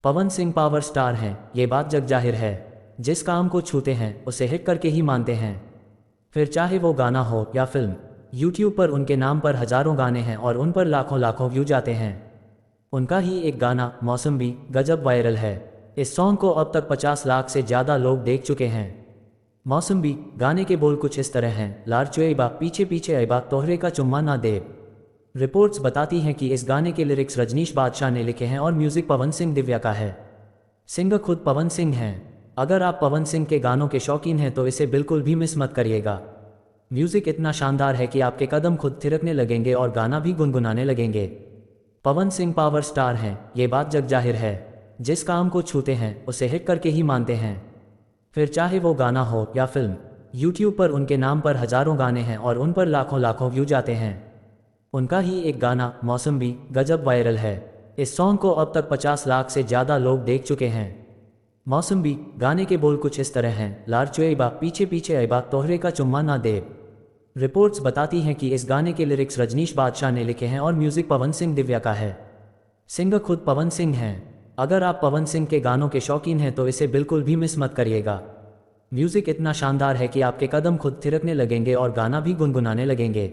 Pawan Singh power star हैं, ये बात जग जाहिर है। जिस काम को छूते हैं उसे हिट करके ही मानते हैं। फिर चाहे वो गाना हो या फिल्म, यूट्यूब पर उनके नाम पर हजारों गाने हैं और उन पर लाखों लाखों व्यू जाते हैं। उनका ही एक गाना मौसम्बी गजब वायरल है। इस सॉन्ग को अब तक 50 लाख से ज़्यादा लोग देख चुके हैं। मौसम्बी गाने के बोल कुछ इस तरह हैं, लार चुएबा पीछे पीछे अबा तोहरे का चुम्मा ना दे। रिपोर्ट्स बताती हैं कि इस गाने के लिरिक्स रजनीश बादशाह ने लिखे हैं और म्यूजिक पवन सिंह दिव्या का है। सिंगर खुद पवन सिंह हैं। अगर आप पवन सिंह के गानों के शौकीन हैं तो इसे बिल्कुल भी मिस मत करिएगा। म्यूजिक इतना शानदार है कि आपके कदम खुद थिरकने लगेंगे और गाना भी गुनगुनाने लगेंगे। पवन सिंह पावर स्टार हैं, ये बात जग जाहिर है। जिस काम को छूते हैं उसे हिट करके ही मानते हैं। फिर चाहे वो गाना हो या फिल्म, यूट्यूब पर उनके नाम पर हजारों गाने हैं और उन पर लाखों लाखों व्यू जाते हैं। उनका ही एक गाना मौसम्बी गजब वायरल है। इस सॉन्ग को अब तक 50 लाख से ज़्यादा लोग देख चुके हैं। मौसम्बी गाने के बोल कुछ इस तरह हैं, लार चुएबा पीछे पीछे अबा तोहरे का चुम्मा ना दे। रिपोर्ट्स बताती हैं कि इस गाने के लिरिक्स रजनीश बादशाह ने लिखे हैं और म्यूजिक पवन सिंह दिव्या का है। सिंगर खुद पवन सिंह हैं। अगर आप पवन सिंह के गानों के शौकीन हैं तो इसे बिल्कुल भी मिस मत करिएगा। म्यूजिक इतना शानदार है कि आपके कदम खुद थिरकने लगेंगे और गाना भी गुनगुनाने लगेंगे।